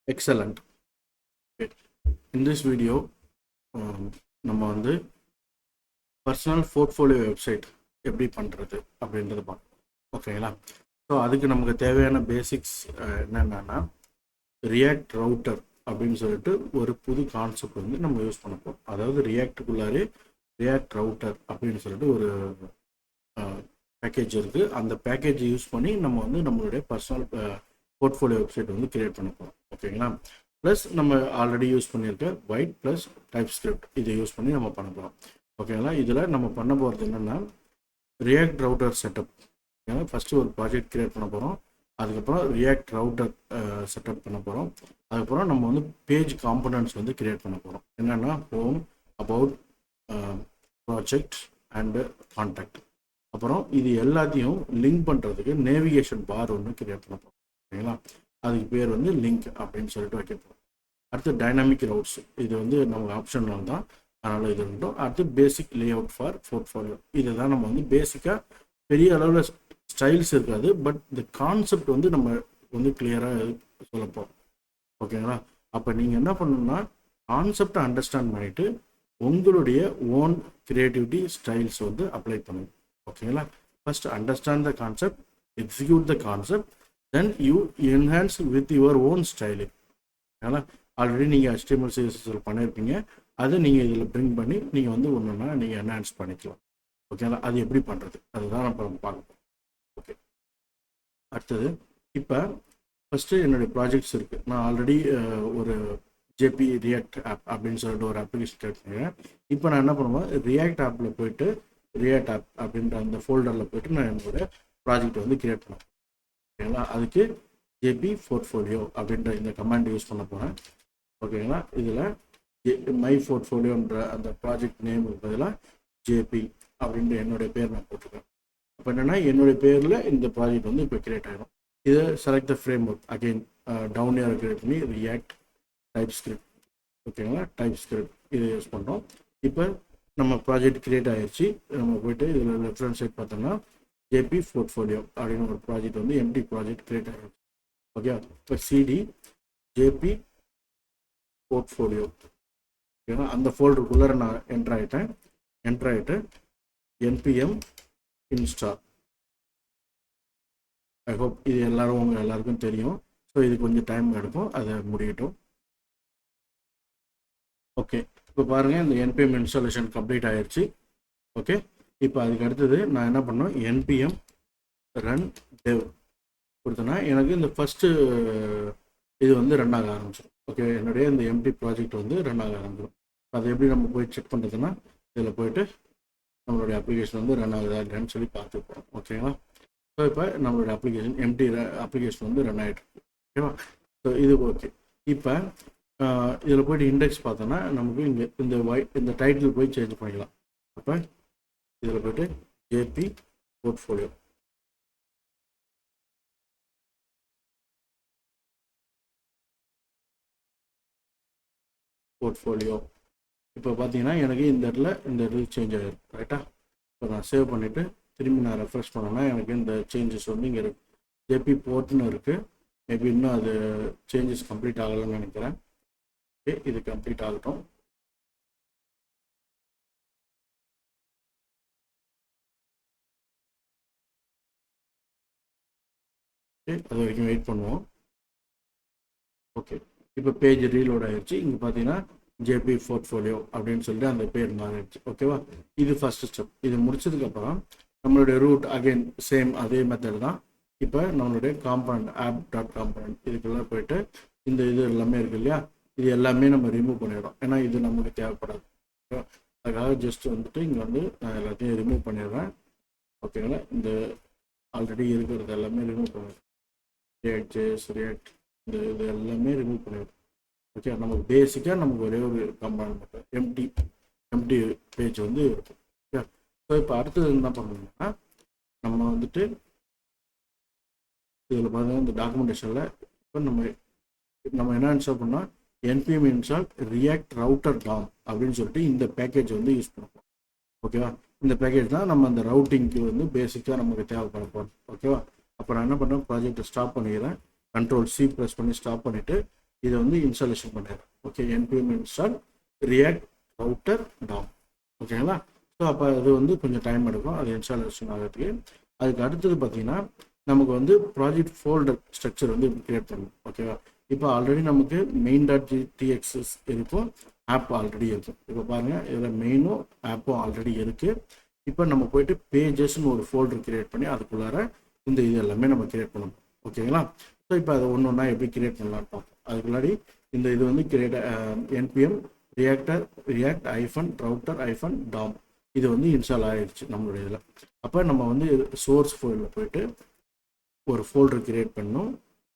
Excellent. Okay. In this video, நம்ம வந்து personal portfolio website எப்படி பண்ணுறது அப்படின்றத பார்க்கணும். ஓகேங்களா? ஸோ அதுக்கு நமக்கு தேவையான பேசிக்ஸ் என்னென்னா ரியாக்ட் ரவுட்டர் அப்படின்னு சொல்லிட்டு ஒரு புது கான்செப்ட் வந்து நம்ம யூஸ் பண்ண போகிறோம். அதாவது ரியாக்டுக்குள்ளாரே ரியாக்ட் ரவுட்டர் அப்படின்னு சொல்லிட்டு ஒரு பேக்கேஜ் இருக்குது. அந்த பேக்கேஜை யூஸ் பண்ணி நம்ம வந்து நம்மளுடைய பர்சனல் போர்ட்ஃபோலியோ வெப்சைட் வந்து கிரியேட் பண்ண போகிறோம். ஓகேங்களா? ப்ளஸ் நம்ம ஆல்ரெடி யூஸ் பண்ணியிருக்க வைட் ப்ளஸ் டைப் ஸ்கிரிப்ட் இதை யூஸ் பண்ணி நம்ம பண்ண போகிறோம். ஓகேங்களா? இதில் நம்ம பண்ண போகிறது என்னென்னா ரியாக்ட் ரவுட்டர் செட்டப். ஓகேங்களா? ஃபஸ்ட்டு ஒரு ப்ராஜெக்ட் கிரியேட் பண்ண போகிறோம். அதுக்கப்புறம் ரியாக்ட் ரவுட்டர் செட்டப் பண்ண போகிறோம். அதுக்கப்புறம் நம்ம வந்து பேஜ் காம்பனன்ட்ஸ் வந்து கிரியேட் பண்ண போகிறோம். என்னென்னா home, about, project and contact. அப்புறம் இது எல்லாத்தையும் லிங்க் பண்ணுறதுக்கு நேவிகேஷன் பார் ஒன்று கிரியேட் பண்ண போகிறோம். ஓகேங்களா? அதுக்கு பேர் வந்து லிங்க் அப்படின்னு சொல்லிட்டு வைக்க போகிறோம். அடுத்து டைனாமிக் ரவுட்ஸ், இது வந்து நம்ம ஆப்ஷனில் தான், அதனால் இது இருக்கட்டும். அடுத்து பேசிக் லே அவுட் ஃபார் போர்ட்ஃபோலியோ, இதை தான் நம்ம வந்து பேசிக்காக பெரிய அளவில் ஸ்டைல்ஸ் இருக்காது, பட் இந்த கான்செப்ட் வந்து நம்ம வந்து கிளியராக சொல்லப்போம். ஓகேங்களா? அப்போ நீங்கள் என்ன பண்ணணும்னா கான்செப்டை அண்டர்ஸ்டாண்ட் பண்ணிவிட்டு உங்களுடைய ஓன் கிரியேட்டிவிட்டி ஸ்டைல்ஸ் வந்து அப்ளை பண்ணணும். ஓகேங்களா? First understand the concept, execute the concept, then you enhance with your own styling. ஏன்னா ஆல்ரெடி நீங்கள் HTML CSS பண்ணியிருப்பீங்க, அதை நீங்கள் இதில் பிரிங் பண்ணி நீங்கள் வந்து ஒன்றுனா நீங்கள் என்ஹான்ஸ் பண்ணிக்கலாம். ஓகேங்களா? அது எப்படி பண்ணுறது அதுதான் நம்ம பார்க்கணும். ஓகே, அடுத்தது இப்போ ஃபஸ்ட்டு என்னுடைய ப்ராஜெக்ட்ஸ் இருக்குது. நான் ஆல்ரெடி ஒரு ஜேபி ரியாக்ட் ஆப் அப்படின்னு சொல்லிட்டு ஒரு அப்ளிகேஷன் கிரியேட் பண்ணுறேன். இப்போ நான் என்ன பண்ணுவேன், ரியாக்ட் ஆப்பில் போயிட்டு ரியாக்ட் ஆப் அப்படின்ற அந்த ஃபோல்டரில் போயிட்டு நான் என்னோடய ப்ராஜெக்ட் வந்து கிரியேட் பண்ணுவேன். ஓகேங்களா? அதுக்கு ஜேபி போர்ட்ஃபோலியோ அப்படின்ற இந்த கமாண்ட் யூஸ் பண்ண போகிறேன். ஓகேங்களா? இதில் மை போர்ட்ஃபோலியோன்ற அந்த ப்ராஜெக்ட் நேம் பதிலாக ஜேபி அப்படின்ற என்னுடைய பேர் நான் போட்டிருக்கேன். அப்போ என்னென்னா என்னுடைய பேரில் இந்த ப்ராஜெக்ட் வந்து இப்போ கிரியேட் ஆகிடும். இதை select the framework again down here create பண்ணி ரியாக்ட் டைப் ஸ்கிரிப்ட். ஓகேங்களா? டைப் ஸ்கிரிப்ட் இதை யூஸ் பண்ணுறோம். இப்போ நம்ம ப்ராஜெக்ட் கிரியேட் ஆகிடுச்சு. நம்ம போய்ட்டு இதில் லெஃப்ட் ஹேண்ட் சைட் பார்த்தோம்னா ஜேபி போர்ட்ஃபோலியோ அப்படின்னு ஒரு ப்ராஜெக்ட் வந்து எம்டி ப்ராஜெக்ட் கிரியேட் ஆகிடுச்சு. ஓகே, இப்போ சிடி ஜேபி போர்ட்ஃபோலியோ. ஓகேங்களா? அந்த ஃபோல்டருக்குள்ளே நான் என்ட்ரு ஆகிட்டு என்பிஎம் இன்ஸ்டால். ஐ ஹோப் இது உங்கள் எல்லாருக்கும் தெரியும். ஸோ இது கொஞ்சம் டைம் எடுக்கும், அதை முடியட்டும். ஓகே, இப்போ பாருங்கள் இந்த என்பிஎம் இன்ஸ்டாலேஷன் கம்ப்ளீட் ஆகிடுச்சு. ஓகே, இப்போ அதுக்கு அடுத்தது நான் என்ன பண்ணோம், என்பிஎம் ரன் டெவ் கொடுத்தேன்னா எனக்கு இந்த ஃபஸ்ட்டு இது வந்து ரன் ஆக ஆரம்பிச்சிடும். ஓகே, என்னுடைய இந்த எம்டி ப்ராஜெக்ட் வந்து ரன் ஆக ஆரம்பிச்சிடும். அதை எப்படி நம்ம போய் செக் பண்ணுறதுன்னா இதில் போய்ட்டு நம்மளுடைய அப்ளிகேஷன் வந்து ரன் ஆகுதா இல்லைன்னு சொல்லி பார்த்துப்போம். ஓகேங்களா? ஸோ இப்போ நம்மளுடைய எம்டி அப்ளிகேஷன் வந்து ரன் ஆகிட்டு இருக்கு. ஓகேவா? ஸோ இது ஓகே. இப்போ இதில் போய்ட்டு இண்டெக்ஸ் பார்த்தோன்னா நமக்கு இங்கே இந்த டைட்டில் போய் சேஞ்ச் பண்ணிக்கலாம். அப்போ இதில் போய்ட்டு ஜேபி போர்ட்ஃபோலியோ இப்போ பார்த்தீங்கன்னா எனக்கு இந்த இடத்துல சேஞ்ச் ஆகிடும். ரைட்டா? இப்போ நான் சேவ் பண்ணிவிட்டு திரும்பி நான் ரெஃப்ரெஷ் பண்ணேன்னா எனக்கு இந்த சேஞ்சஸ் வந்து இங்கே இருக்குது. ஜேபி போர்ட்னு இருக்குது. மேபி இன்னும் அது சேஞ்சஸ் கம்ப்ளீட் ஆகலைன்னு நினைக்கிறேன். ஓகே, இது கம்ப்ளீட் ஆகட்டும். ஓகே, அது வரைக்கும் வெயிட் பண்ணுவோம். ஓகே, இப்போ பேஜ் ரீலோட் ஆகிடுச்சு. இங்கே பார்த்தீங்கன்னா ஜேபி போர்ட்ஃபோலியோ அப்படின்னு சொல்லிட்டு அந்த பேர் மாறிடுச்சு. ஓகேவா? இது ஃபர்ஸ்ட் ஸ்டெப். இது முடிச்சதுக்கப்புறம் நம்மளுடைய ரூட் அகெயின் சேம் அதே மெத்தட் தான். இப்போ நம்மளுடைய காம்பனண்ட் app.component இதுக்குள்ளே போயிட்டு இந்த இது எல்லாமே இருக்குது இல்லையா, இது எல்லாமே நம்ம ரிமூவ் பண்ணிடுறோம். ஏன்னா இது நமக்கு தேவைப்படாது. அதுக்காக ஜஸ்ட் வந்துட்டு இங்கே வந்து நான் எல்லாத்தையும் ரிமூவ் பண்ணிடுறேன். ஓகேங்களா? இந்த ஆல்ரெடி இருக்கிறது எல்லாமே ரிமூவ் பண்ணிடுறேன். ரியாக்ட் ஜேஎஸ் ரியாக்ட் இது எல்லாமே ரிமூவ் பண்ணிடுறோம். ஓகே, நமக்கு பேசிக்காக நமக்கு ஒரே ஒரு காம்பனண்ட் மட்டும் எம்டி பேஜ் வந்து இருக்கும். ஓகே, ஸோ இப்போ அடுத்தது என்ன பண்ணணும்னா நம்ம வந்துட்டு இதில் பார்த்தீங்கன்னா இந்த டாக்குமெண்டேஷனில் இப்போ நம்ம என்ன இன்ஸ்டால் பண்ணால் NPM install react router Tom அப்படின்னு சொல்லிட்டு இந்த பேக்கேஜ் வந்து யூஸ் பண்ணுவோம். ஓகேவா? இந்த பேக்கேஜ் தான் நம்ம அந்த ரவுட்டிங்க்கு வந்து பேசிக்காக நமக்கு தேவைப்பட போகிறோம். ஓகேவா? அப்போ நான் என்ன பண்ணுறேன், ப்ராஜெக்டை ஸ்டாப் பண்ணிக்கிறேன். Ctrl+C ப்ரெஸ் பண்ணி ஸ்டாப் பண்ணிவிட்டு இதை வந்து இன்ஸ்டாலேஷன் பண்ணிடுறேன். Okay, npm install react router DOM. ஓகேங்களா? ஸோ அப்போ அது வந்து கொஞ்சம் டைம் எடுக்கும் அது இன்ஸ்டாலேஷன் ஆகிறதுக்கு. அதுக்கு அடுத்தது பார்த்தீங்கன்னா நமக்கு வந்து ப்ராஜெக்ட் ஃபோல்டர் ஸ்ட்ரக்சர் வந்து கிரியேட் பண்ணணும். ஓகேவா? இப்போ ஆல்ரெடி நமக்கு main.txs இருக்கும், ஆப் ஆல்ரெடி இருக்கும். இப்போ பாருங்கள், இதில் மெயினும் ஆப்பும் ஆல்ரெடி இருக்குது. இப்போ நம்ம போயிட்டு பேஜஸ்ன்னு ஒரு ஃபோல்டர் கிரியேட் பண்ணி அதுக்குள்ளார இந்த இது எல்லாமே நம்ம கிரியேட் பண்ணணும். ஓகேங்களா? ஸோ இப்போ அதை ஒன்று ஒன்றா எப்படி கிரியேட் பண்ணலான்னு பார்ப்போம். அதுக்கு முன்னாடி இந்த இது வந்து create npm react router DOM இது வந்து இன்ஸ்டால் ஆகிடுச்சு நம்மளுடைய இதில். அப்போ நம்ம வந்து சோர்ஸ் ஃபோல்டரில் போயிட்டு ஒரு ஃபோல்டர் கிரியேட் பண்ணணும்,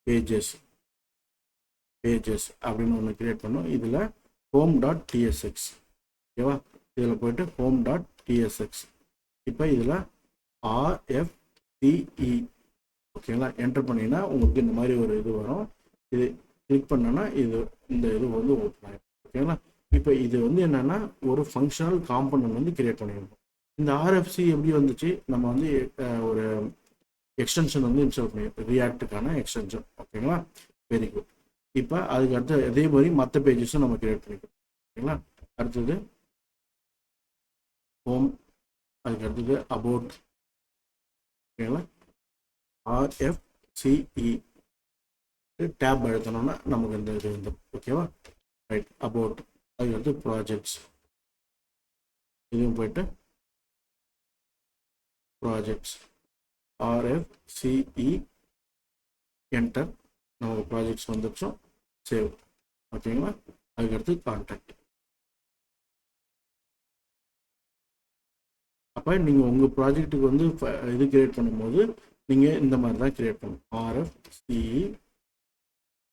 பேஜஸ் அப்படின்னு ஒன்று கிரியேட் பண்ணணும். இதில் home.tsx. ஓகேவா? இதில் போயிட்டு home.tsx. இப்போ இதில் RFCE ஓகேங்களா என்டர் பண்ணிங்கன்னா உங்களுக்கு இந்த மாதிரி ஒரு இது வரும். இது கிளிக் பண்ணோன்னா இந்த இது வந்து ஓப்பன் ஆகிடும். ஓகேங்களா? இப்போ இது வந்து என்னென்னா ஒரு ஃபங்க்ஷனல் காம்பனன்ட் வந்து கிரியேட் பண்ணியிருக்கோம். இந்த RFC எப்படி வந்துச்சு, நம்ம வந்து ஒரு எக்ஸ்டென்ஷன் வந்து இன்ஸ்டால் பண்ணியிருக்கோம், ரியாக்டுக்கான எக்ஸ்டென்ஷன். ஓகேங்களா? Very good. இப்போ அதுக்கு அடுத்து அதே மாதிரி மற்ற பேஜஸும் நம்ம கிரியேட் பண்ணிக்கிறோம். ஓகேங்களா? அடுத்தது ஹோம், அதுக்கு அடுத்தது அபவுட். ஓகேங்களா? RFCE டேப் அழுத்தணும்னா நமக்கு இந்த இது வந்து ஓகேவா? Right, about. அதுக்கடுத்து ப்ராஜெக்ட்ஸ், இதுவும் போயிட்டு ப்ராஜெக்ட்ஸ் RFCE என்டர். நமக்கு ப்ராஜெக்ட்ஸ் வந்துச்சோம், சேவ். ஓகேங்களா? அதுக்கடுத்து கான்டாக்ட். அப்போ நீங்கள் உங்கள் ப்ராஜெக்ட்டுக்கு வந்து இது கிரியேட் பண்ணும்போது நீங்கள் இந்த மாதிரி தான் கிரியேட் பண்ணணும். RFCE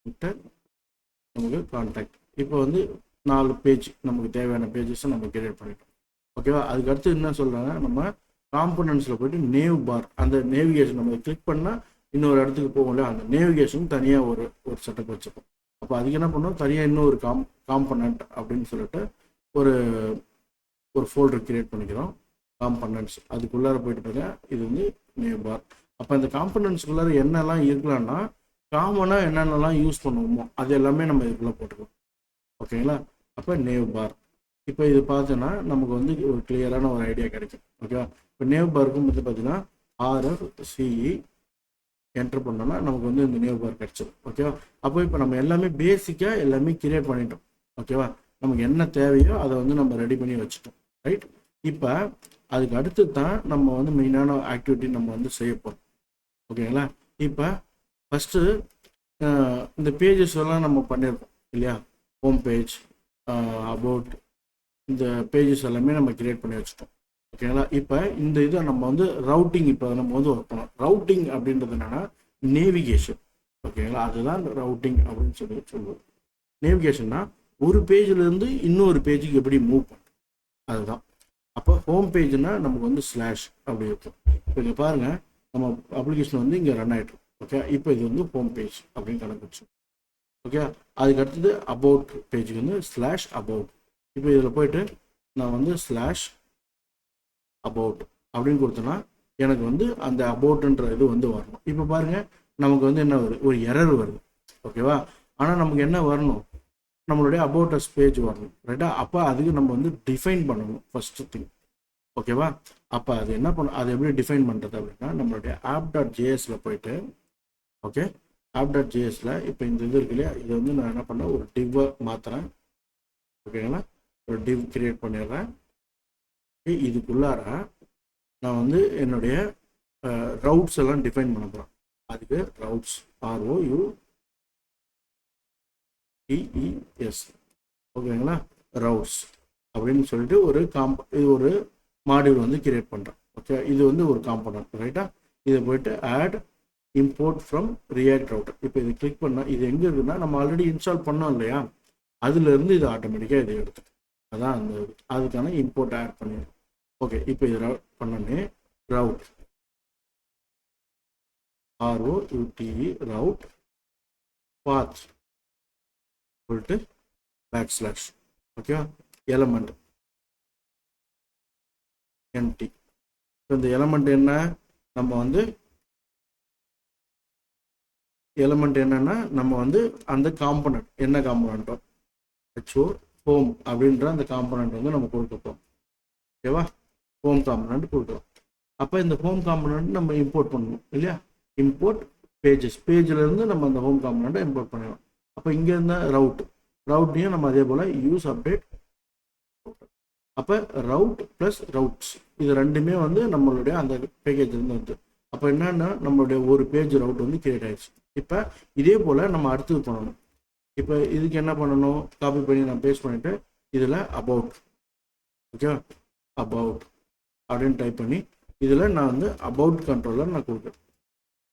என்டர், நமக்கு கான்டாக்ட். இப்போ வந்து 4 பேஜ் நமக்கு தேவையான பேஜஸை நம்ம கிரியேட் பண்ணிட்டோம். ஓகேவா? அதுக்கடுத்து என்ன சொல்கிறாங்க, நம்ம காம்பனன்ட்ஸில் போய்ட்டு நேவ் பார், அந்த நேவிகேஷன் நம்ம கிளிக் பண்ணால் இன்னொரு இடத்துக்கு போகல, அந்த நேவிகேஷன் தனியாக ஒரு செட்டப் வச்சுப்போம். அப்போ அதுக்கு என்ன பண்ணோம், தனியாக இன்னொரு காம்பனண்ட் அப்படின்னு சொல்லிட்டு ஒரு ஃபோல்டர் கிரியேட் பண்ணிக்கிறோம், காம்பனன்ட்ஸ். அதுக்குள்ளார போயிட்டு பார்த்தா இது வந்து நேவ் பார். அப்போ இந்த காம்பனன்ட்ஸ்குள்ளார என்னெல்லாம் இருக்கலாம்னா காமனாக என்னென்னலாம் யூஸ் பண்ணுவோமோ அது எல்லாமே நம்ம இதுக்குள்ளே போட்டுக்கலாம். ஓகேங்களா? அப்போ நேவ் பார். இப்போ இது பார்த்தோன்னா நமக்கு வந்து ஒரு கிளியரான ஒரு ஐடியா கிடைக்கும். ஓகேவா? இப்போ நேவ் பாருக்கும் வந்து பார்த்தீங்கன்னா RFCE என்டர் பண்ணோன்னா நமக்கு வந்து இந்த நேவ் பார் கிடச்சிடும். ஓகேவா? அப்போ இப்போ நம்ம எல்லாமே பேசிக்காக எல்லாமே கிரியேட் பண்ணிட்டோம். ஓகேவா? நமக்கு என்ன தேவையோ அதை வந்து நம்ம ரெடி பண்ணி வச்சுட்டோம். ரைட்? இப்போ அதுக்கு அடுத்து தான் நம்ம வந்து மெயினான ஆக்டிவிட்டி நம்ம வந்து செய்ய போகிறோம். ஓகேங்களா? இப்போ ஃபஸ்ட்டு இந்த பேஜஸ் எல்லாம் நம்ம பண்ணியிருக்கோம் இல்லையா? ஹோம் பேஜ், அபவுட், இந்த பேஜஸ் எல்லாமே நம்ம கிரியேட் பண்ணி வச்சுட்டோம். ஓகேங்களா? இப்போ இந்த இதை நம்ம வந்து ரவுட்டிங் இப்போ நம்ம வந்து ஒர்க் பண்ணோம். ரவுட்டிங் அப்படின்றது என்னென்னா நேவிகேஷன். ஓகேங்களா? அதுதான் ரவுட்டிங் அப்படின்னு சொல்லுவோம். நேவிகேஷன்னா ஒரு பேஜ்லேருந்து இன்னொரு பேஜுக்கு எப்படி மூவ் பண்ணும், அதுதான். அப்போ ஹோம் பேஜ்னா நமக்கு வந்து ஸ்லாஷ் அப்படி இருக்கும். இப்போ இங்கே பாருங்கள், நம்ம அப்ளிகேஷன் வந்து இங்கே ரன் ஆகிட்டு. ஓகே, இப்போ இது வந்து ஹோம் பேஜ் அப்படின்னு கணக்கு வச்சு. ஓகே, அதுக்கு அடுத்தது அபவுட் பேஜுக்கு வந்து ஸ்லாஷ் அபவுட். இப்போ இதில் போயிட்டு நான் வந்து ஸ்லாஷ் அபவுட் அப்படின்னு கொடுத்தேன்னா எனக்கு வந்து அந்த அபவுட்ன்ற இது வந்து வரணும். இப்போ பாருங்கள், நமக்கு வந்து என்ன வருது, ஒரு எரர் வருது. ஓகேவா? ஆனால் நமக்கு என்ன வரணும், நம்மளுடைய அபவுட் அஸ் பேஜ் வரணும். ரைட்டா? அப்போ அதுக்கு நம்ம வந்து டிஃபைன் பண்ணணும் ஃபஸ்ட்டு திங். ஓகேவா? அப்போ அது என்ன பண்ணணும், அது எப்படி டிஃபைன் பண்ணுறது அப்படின்னா நம்மளுடைய app.jsல போயிட்டு, ஓகே, app.jsல இப்போ இந்த இது இருக்கு இல்லையா, இதை வந்து நான் என்ன பண்ணேன், ஒரு டிவ்வை மாற்றுறேன். ஓகேங்களா? ஒரு டிவ் கிரியேட் பண்ணிடுறேன். இதுக்குள்ளார நான் வந்து என்னுடைய ரவுட்ஸ் எல்லாம் டிஃபைன் பண்ண போகிறேன். அதுக்கு ரவுட்ஸ் ROUTES. ஓகேங்களா? ரவுட்ஸ் அப்படின்னு சொல்லிட்டு இது ஒரு மாடியூல் வந்து கிரியேட் பண்ணுறேன். ஓகே, இது வந்து ஒரு காம்பனன்ட். ரைட்டா? இதை போயிட்டு add import from React router. இப்போ இது கிளிக் பண்ணால் இது எங்கே இருக்குன்னா நம்ம ஆல்ரெடி இன்ஸ்டால் பண்ணோம் இல்லையா, அதுலேருந்து இது ஆட்டோமேட்டிக்காக இதை எடுத்துக்கும். அதான் அந்த அதுக்கான இம்போர்ட் ஆட் பண்ணிடும். ஓகே, இப்போ இது பண்ணனே ரவுட் ROUTE ரவுட் பாத் சொல்லிட்டு பேக்ஸ்லாஷ். Okay, element empty. இந்த எலமெண்ட் என்ன, நம்ம வந்து எலமெண்ட் என்னன்னா நம்ம வந்து அந்த காம்பனண்ட் என்ன காம்பனண்ட்டோ ஹெச்ஓ ஹோம் அப்படின்ற அந்த காம்பனண்ட் வந்து நம்ம கொடுக்கப்போம். ஓகேவா? ஹோம் காம்பனண்ட் கொடுக்குறோம். அப்போ இந்த ஹோம் காம்பனண்ட் நம்ம இம்போர்ட் பண்ணணும் இல்லையா? இம்போர்ட் பேஜ்லேருந்து நம்ம அந்த ஹோம் காம்பனண்ட்டை இம்போர்ட் பண்ணிடணும். அப்போ இங்கே இருந்த ரவுட்டையும் நம்ம அதே போல் யூஸ் அப்டேட். அப்போ ரவுட் ப்ளஸ் ரவுட்ஸ் இது ரெண்டுமே வந்து நம்மளுடைய அந்த பேக்கேஜ்லேருந்து வந்து அப்போ என்னன்னா நம்மளுடைய ஒரு பேஜ் ரவுட் வந்து கிரியேட் ஆயிடுச்சு. இப்போ இதே போல் நம்ம அடுத்தது பண்ணணும். இப்போ இதுக்கு என்ன பண்ணணும்? காப்பி பண்ணி நான் பேஸ்ட் பண்ணிவிட்டு இதில் அபவுட், ஓகே, அபவுட் அப்படின்னு டைப் பண்ணி இதில் நான் வந்து அபவுட் கண்ட்ரோலர் நான் கொடுக்குறேன்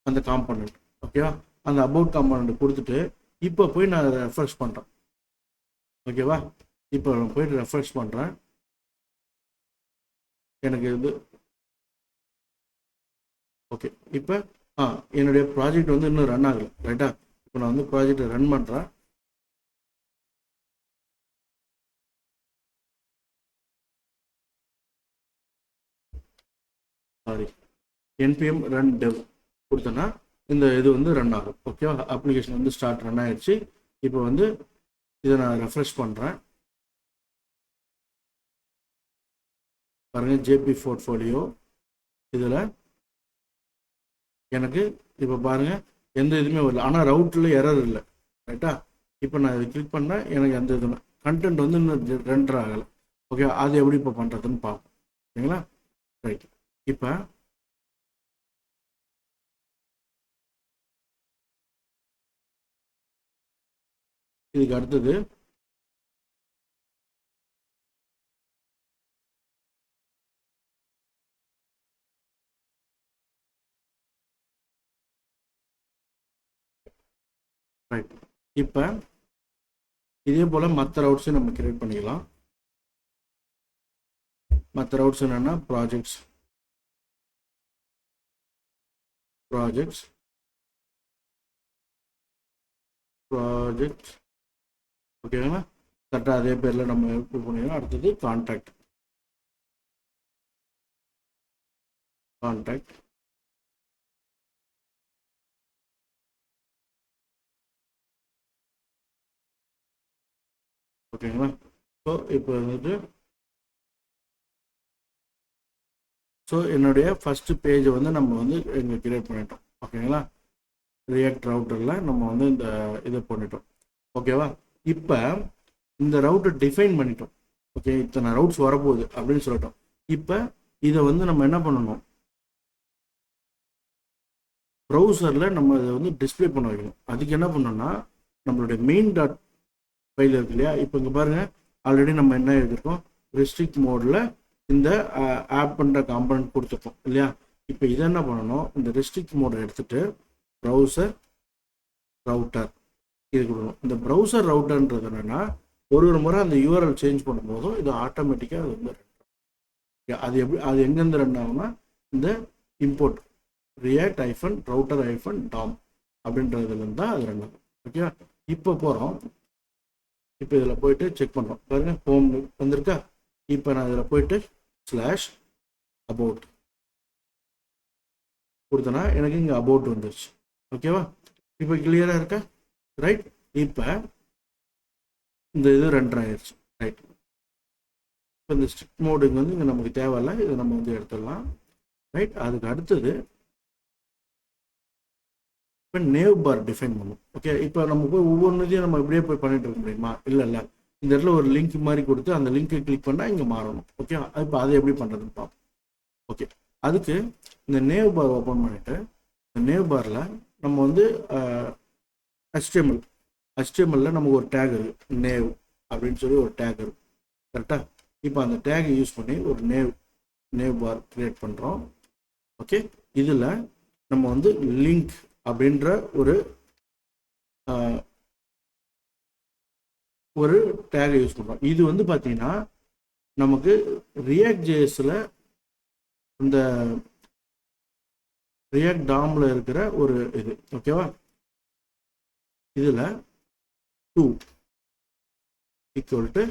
அந்த காம்பனண்ட். ஓகேவா? அந்த அபவுட் காம்பனண்ட் கொடுத்துட்டு இப்போ போய் நான் ரெஃப்ரெஷ் பண்ணுறேன். ஓகேவா? இப்போ நான் போயிட்டு ரெஃப்ரெஷ் பண்ணுறேன். எனக்கு இது ஓகே. இப்போ என்னுடைய ப்ராஜெக்ட் வந்து இன்னும் ரன் ஆகலை, ரைட்டா? இப்போ நான் வந்து ப்ராஜெக்டை ரன் பண்ணுறேன். சாரி, npm run dev கொடுத்தேன்னா இந்த இது வந்து ரன் ஆகும். ஓகேவா? அப்ளிகேஷன் வந்து ஸ்டார்ட் ரன் ஆயிடுச்சு. இப்போ வந்து இதை நான் ரெஃப்ரெஷ் பண்ணுறேன். பாருங்கள், ஜேபி போர்ட்ஃபோலியோ இதில் எனக்கு இப்போ பாருங்கள் எந்த இதுவுமே வரல. ஆனால் ரவுட்டில் எரர் இல்லை, ரைட்டா? இப்போ நான் இதை கிளிக் பண்ணால் எனக்கு எந்த இதுவுமே கண்டென்ட் வந்து இன்னும் ரெண்டர் ஆகலை. ஓகே, அது எப்படி இப்போ பண்ணுறதுன்னு பார்ப்போம். ஓகேங்களா? ரைட். இப்போ இதுக்கு அடுத்தது ரைட். இப்போ இதே போல் மற்ற ரவுட்ஸையும் நம்ம கிரியேட் பண்ணிக்கலாம். மற்ற ரவுட்ஸ் என்னென்னா ப்ராஜெக்ட்ஸ் ஓகேங்களா? கரெக்டாக அதே பேரில் நம்ம இது பண்ணிடலாம். அடுத்தது கான்டாக்ட் ஓகேங்களா? ஸோ இப்போ வந்துட்டு என்னுடைய ஃபஸ்ட்டு பேஜை வந்து நம்ம வந்து இங்கே கிரியேட் பண்ணிட்டோம். ஓகேங்களா? ரியாக்ட் ரவுட்டரில் நம்ம வந்து இந்த இதை பண்ணிட்டோம். ஓகேவா? இப்போ இந்த ரவுட்டை டிஃபைன் பண்ணிட்டோம். ஓகே, இத்தனை ரவுட்ஸ் வரப்போகுது அப்படின்னு சொல்லிட்டோம். இப்போ இதை வந்து நம்ம என்ன பண்ணணும்? ப்ரௌசரில் நம்ம இதை வந்து டிஸ்பிளே பண்ண வைக்கணும். அதுக்கு என்ன பண்ணோம்னா நம்மளுடைய மெயின் டாட் ஃபைல் இருக்கு இல்லையா? இப்போ இங்கே பாருங்கள், ஆல்ரெடி நம்ம என்ன எழுதியிருக்கோம்? ரெஸ்ட்ரிக்ட் மோடில் இந்த ஆப் பண்ணுற காம்பனண்ட் கொடுத்துருக்கோம் இல்லையா? இப்போ இதை என்ன பண்ணணும்? இந்த ரெஸ்ட்ரிக்ட் மோடை எடுத்துகிட்டு ப்ரௌசர் ரவுட்டர் இது கொடுக்கணும். இந்த ப்ரௌசர் ரவுட்டர்ன்றது என்னென்னா ஒரு முறை அந்த யூஆர்எல் சேஞ்ச் பண்ணும்போதும் இது ஆட்டோமேட்டிக்காக அது வந்து அது எப்படி அது எங்கேருந்து ரன் ஆகும்னா இந்த இம்போர்ட் ரியாக்ட் router DOM அப்படின்றதுலேருந்து தான் அது ரன் ஆகும். ஓகே, இப்போ போகிறோம். இப்போ இதில் போயிட்டு செக் பண்ணுறோம். பாருங்கள், ஹோம் வந்திருக்கா? இப்போ நான் இதில் போயிட்டு /about கொடுத்தேன்னா எனக்கு இங்கே அபவுட் வந்துருச்சு. ஓகேவா? இப்போ கிளியராக இருக்கா? ரைட். இப்போ இந்த இது ரெண்டர் ஆயிடுச்சு. ரைட். இப்போ இந்த ஸ்ட்ரிக்ட் மோடுங்க வந்து இங்கே நமக்கு தேவையில்லை, இதை நம்ம வந்து எடுத்துடலாம். ரைட். அதுக்கு அடுத்தது இப்போ நேவ் பார் டிஃபைன் பண்ணும். ஓகே, இப்போ நம்ம போய் ஒவ்வொன்றுத்தையும் நம்ம இப்படியே போய் பண்ணிட்டு இருக்க முடியுமா? இல்லை. இந்த இடத்துல ஒரு லிங்க் மாதிரி கொடுத்து அந்த லிங்க்கை கிளிக் பண்ணால் இங்கே மாறணும். ஓகே, இப்போ அதை எப்படி பண்ணுறதுன்னு பார்ப்போம். ஓகே, அதுக்கு இந்த நேவ் பார் ஓப்பன் பண்ணிவிட்டு இந்த நேவ் பாரில் நம்ம வந்து HTML நமக்கு ஒரு டேக் இருக்குது, நேவ் அப்படின்னு சொல்லி ஒரு டேக் இருக்குது. கரெக்டாக? இப்போ அந்த டேகை யூஸ் பண்ணி ஒரு நேவ் பார் கிரியேட் பண்ணுறோம். ஓகே, இதில் நம்ம வந்து லிங்க் அப்படின்ற ஒரு டேகை யூஸ் பண்ணுறோம். இது வந்து பார்த்தீங்கன்னா நமக்கு ரியாக்ட் ஜேஎஸில் இந்த ரியாக்ட் டாமில் இருக்கிற ஒரு இது. ஓகேவா? இதில் 2 =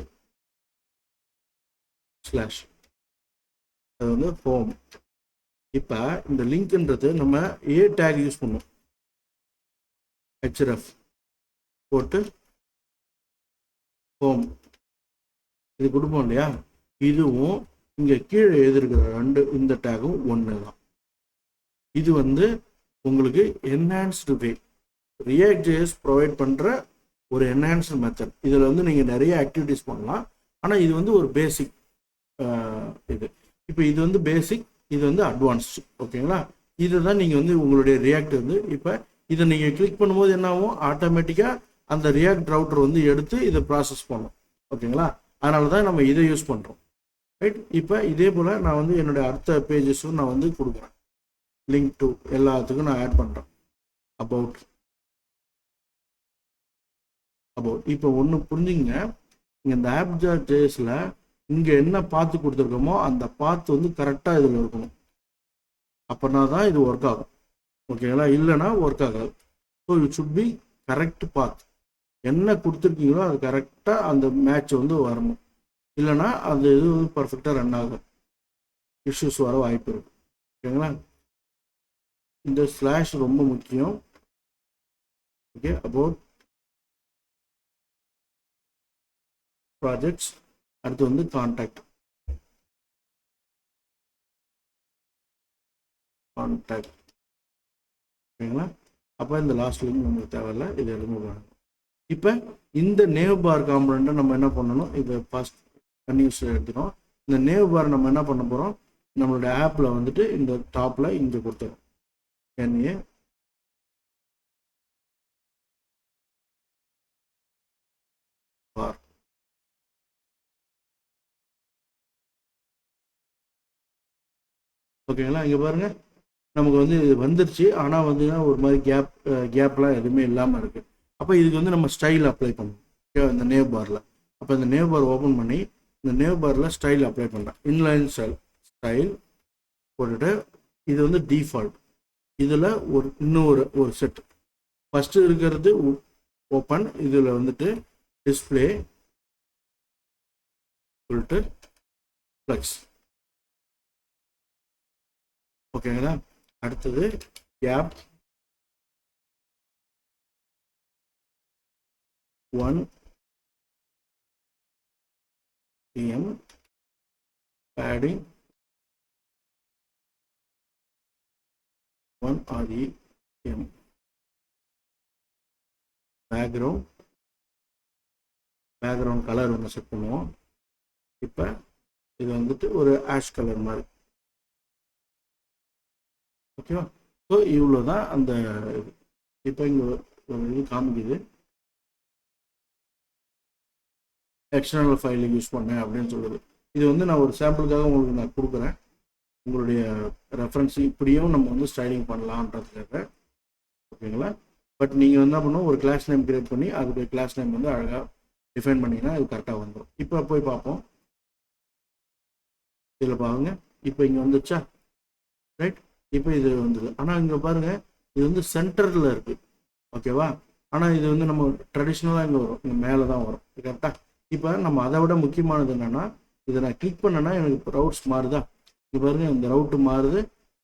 ஸ்லாஷ் அது வந்து ஹோம். இப்போ இந்த லிங்க்ன்றது நம்ம டேக் யூஸ் பண்ணுவோம். href போட்டு ஹோம் இது கொடுப்போம் இல்லையா, இதுவும் இங்கே கீழே எழுதிருக்கிற இந்த டேகும் ஒன்று தான். இது வந்து உங்களுக்கு என்ஹான்ஸ்டு வே, React.js ப்ரொவைட் பண்ணுற ஒரு என்ஹான்ஸ்டு மெத்தட். இதில் வந்து நீங்கள் நிறைய ஆக்டிவிட்டிஸ் பண்ணலாம். ஆனால் இது வந்து ஒரு பேசிக் இது. இப்போ இது வந்து பேசிக், இது வந்து அட்வான்ஸ்டு. ஓகேங்களா, இதுதான் நீங்கள் வந்து உங்களுடைய ரியாக்ட் வந்து இப்போ இதை நீங்கள் கிளிக் பண்ணும்போது என்ன ஆகும், ஆட்டோமேட்டிக்காக அந்த ரியாக்ட் ரவுட்டர் வந்து எடுத்து இதை ப்ராசஸ் பண்ணும். ஓகேங்களா, அதனால தான் நம்ம இதை யூஸ் பண்ணுறோம். ரைட், இப்போ இதே போல் நான் வந்து என்னுடைய அடுத்த பேஜஸும் நான் வந்து கொடுக்குறேன். லிங்க் டு எல்லாத்துக்கும் நான் ஆட் பண்ணுறேன். அபவுட் இப்போ ஒன்று புரிஞ்சுங்க, இங்கே இந்த app.jsல இங்கே என்ன பார்த்து கொடுத்துருக்கோமோ அந்த பார்த்து வந்து கரெக்டாக இதில் இருக்கணும். அப்படின்னா தான் இது ஒர்க் ஆகும். ஓகேங்களா, இல்லைனா ஒர்க் ஆகாது. So it should be correct path. என்ன கொடுத்துருக்கீங்களோ அது கரெக்டாக அந்த மேட்ச் வந்து வரணும். இல்லைனா அந்த இது வந்து பர்ஃபெக்டாக ரன் ஆகும், இஷ்யூஸ் வர வாய்ப்பு இருக்கு. ஓகேங்களா, இந்த ஸ்லாஷ் ரொம்ப முக்கியம். ஓகே, அபவுட் ப்ராஜெக்ட்ஸ், அடுத்து வந்து கான்டாக்ட். ஓகேங்களா, அப்போ இந்த லாஸ்ட் லிங்க் நமக்கு தேவையில்லை, இது ரிமூவ் பண்ணணும். இப்போ இந்த நேவ் பார் காம்பனண்ட்டை நம்ம என்ன பண்ணணும், இதை ஃபர்ஸ்ட் கன்யூஸ் எடுத்துக்கிறோம். இந்த நேவ் பார் நம்ம என்ன பண்ண போகிறோம், நம்மளுடைய ஆப்பில் வந்துட்டு இந்த டாப்பில் இங்கே கொடுத்துரும் NA பார். ஓகேங்களா, இங்கே பாருங்கள் நமக்கு வந்து இது வந்துருச்சு. ஆனால் வந்து ஒரு மாதிரி கேப்லாம் எதுவுமே இல்லாமல் இருக்குது. அப்போ இதுக்கு வந்து நம்ம ஸ்டைல் அப்ளை பண்ணணும். ஓகே, இந்த நேவ் பாரில். அப்போ இந்த நேவ் பார் ஓப்பன் பண்ணி இந்த நேவ் பாரில் ஸ்டைல் அப்ளை பண்ணுறேன். இன்லைன் ஸ்டைல் போட்டுட்டு இது வந்து டிஃபால்ட். இதில் இன்னொரு செட் ஃபஸ்ட்டு இருக்கிறது ஓப்பன். இதில் வந்துட்டு டிஸ்பிளே ஃபில்டர் ஃப்ளெக்ஸ். ஓகேங்களா, அடுத்தது gap 1 PM padding 1 REM background colour ஒன்று செட் பண்ணுவோம். இப்போ இது வந்துட்டு ஒரு ஆஷ் கலர் மாதிரி. ஓகேவா, ஸோ இவ்வளோ தான் அந்த இது. இப்போ இங்கே ஒரு இது காமிக்குது, எக்ஸ்டர்னல் ஃபைல் யூஸ் பண்ணேன் அப்படின்னு சொல்லுது. இது வந்து நான் ஒரு சாம்பிளுக்காக உங்களுக்கு நான் கொடுக்குறேன், உங்களுடைய ரெஃபரன்ஸ். இப்படியும் நம்ம வந்து ஸ்டைலிங் பண்ணலான்றதுக்காக. ஓகேங்களா, பட் நீங்கள் என்ன பண்ணணும், ஒரு கிளாஸ் நேம் கிரியேட் பண்ணி அதுக்கு கிளாஸ் நேம் வந்து அழகாக டிஃபைன் பண்ணிங்கன்னா அது கரெக்டாக வந்துடும். இப்போ போய் பார்ப்போம். இதில் பாருங்க, இப்போ இங்கே வந்துச்சா, ரைட். இப்போ இது வந்தது. ஆனால் இங்கே பாருங்கள், இது வந்து சென்டரில் இருக்குது. ஓகேவா, ஆனால் இது வந்து நம்ம ட்ரெடிஷ்னலாக இங்கே வரும், இங்கே மேலே தான் வரும். கரெக்டாக. இப்போ நம்ம அதை விட முக்கியமானது என்னென்னா, இதை நான் கிளிக் பண்ணேன்னா எனக்கு ரவுட்ஸ் மாறுதா. இங்கே பாருங்கள், இந்த ரவுட்டு மாறுது,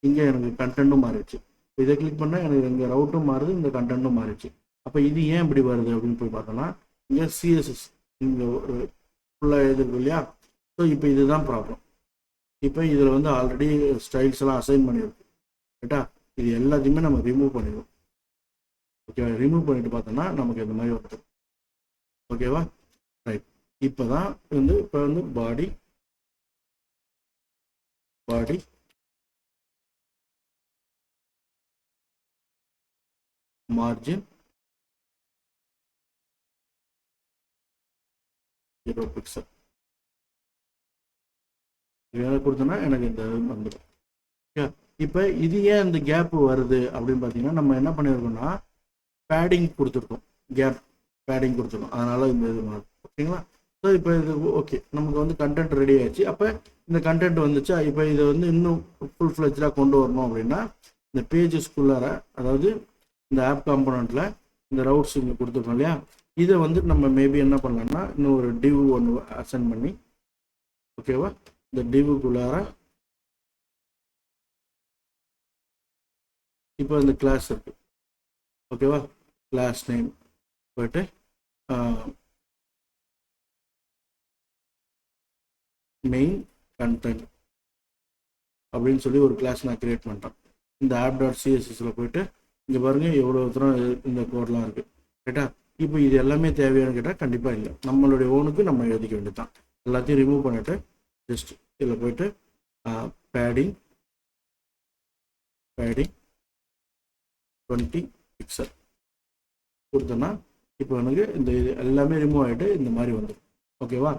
இங்கே எனக்கு கண்டென்ட்டும் மாறிடுச்சு. இதை கிளிக் பண்ணால் எனக்கு இங்கே ரவுட்டும் மாறுது, இந்த கண்டென்ட்டும் மாறிடுச்சு. அப்போ இது ஏன் இப்படி வருது அப்படின்னு போய் பார்த்தோன்னா, இங்கே CSS இங்கே ஒரு ஃபுல்லாக எழுதிருக்கு இல்லையா. ஸோ இப்போ இதுதான் ப்ராப்ளம். இப்போ இதில் வந்து ஆல்ரெடி ஸ்டைல்ஸ் எல்லாம் அசைன் பண்ணியிருக்கு. ரைட்டா, இது எல்லாத்தையுமே நம்ம ரிமூவ் பண்ணிடுவோம். ஓகேவா, ரிமூவ் பண்ணிட்டு பார்த்தோன்னா நமக்கு இந்த மாதிரி வருது. ஓகேவா, ரைட். இப்போ தான் வந்து பாடி மார்ஜின் 0 பிக்சல் கொடுத்தோன்னா எனக்கு இந்த வந்துடும். ஓகே, இப்போ இது ஏன் இந்த கேப் வருது அப்படின்னு பார்த்தீங்கன்னா, நம்ம என்ன பண்ணியிருக்கோம்னா பேடிங் கொடுத்துருக்கோம், கேப் பேடிங் கொடுத்துருக்கோம். அதனால இந்த இது மாறும். ஓகேங்களா, ஸோ இப்போ இது ஓகே, நமக்கு வந்து கண்டென்ட் ரெடி ஆயிடுச்சு. அப்போ இந்த கண்டென்ட் வந்துச்சா, இப்போ இதை வந்து இன்னும் ஃபுல் ஃப்ளெஜ்டாக கொண்டு வரணும் அப்படின்னா இந்த பேஜஸ்குள்ளார, அதாவது இந்த ஆப் காம்பனண்ட்டில் இந்த ரவுட்ஸ் இங்கே கொடுத்துருக்கோம் இல்லையா, இதை வந்து நம்ம மேபி என்ன பண்ணலாம்னா இன்னும் ஒரு டிவ் ஒன்று அசைன் பண்ணி, ஓகேவா, இந்த டிவுக்குள்ளார இப்போ இந்த கிளாஸ் இருக்குது. ஓகேவா, கிளாஸ் நேம் போயிட்டு மெயின் கண்டென்ட் அப்படின்னு சொல்லி ஒரு கிளாஸ் நான் கிரியேட் பண்ணுறேன். இந்த app.cssல போயிட்டு இங்கே பாருங்கள் எவ்வளோ தூரம் இந்த கோட்லாம் இருக்குது ரைட்டா. இப்போ இது எல்லாமே தேவையானு கேட்டால் கண்டிப்பாக இல்லை. நம்மளுடைய ஓனுக்கு நம்ம எழுதிக்க வேண்டியது தான். எல்லாத்தையும் ரிமூவ் பண்ணிவிட்டு ஜஸ்ட் இதில் போயிட்டு பேடிங் 20 பிக்சல் கொடுத்தோன்னா இப்போ எனக்கு இந்த இது எல்லாமே ரிமூவ் ஆகிட்டு இந்த மாதிரி வந்துடும். ஓகேவா?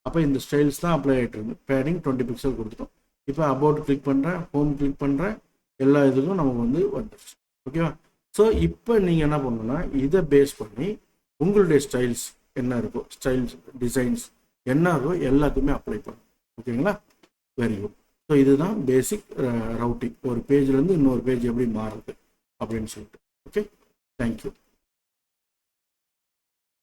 அப்போ இந்த ஸ்டைல்ஸ் தான் அப்ளை ஆகிட்டு இருந்து பேடிங் 20 பிக்சல் கொடுத்துட்டோம். இப்போ அபவுட் கிளிக் பண்ணுறேன், ஹோம் கிளிக் பண்ணுறேன், எல்லா இதுக்கும் நமக்கு வந்து வந்துடுச்சு. ஓகேவா? ஸோ இப்போ நீங்கள் என்ன பண்ணணும்னா இதை பேஸ் பண்ணி உங்களுடைய ஸ்டைல்ஸ் என்ன இருக்கோ, ஸ்டைல்ஸ் டிசைன்ஸ் என்ன இருக்கோ எல்லாத்தையுமே அப்ளை பண்ணும். ஓகேங்களா? Very good. ஸோ இதுதான் பேசிக் ரவுட்டிங், ஒரு பேஜ்லேருந்து இன்னொரு பேஜ் எப்படி மாறுது அப்படின்னு சொல்லிட்டு. Okay, thank you.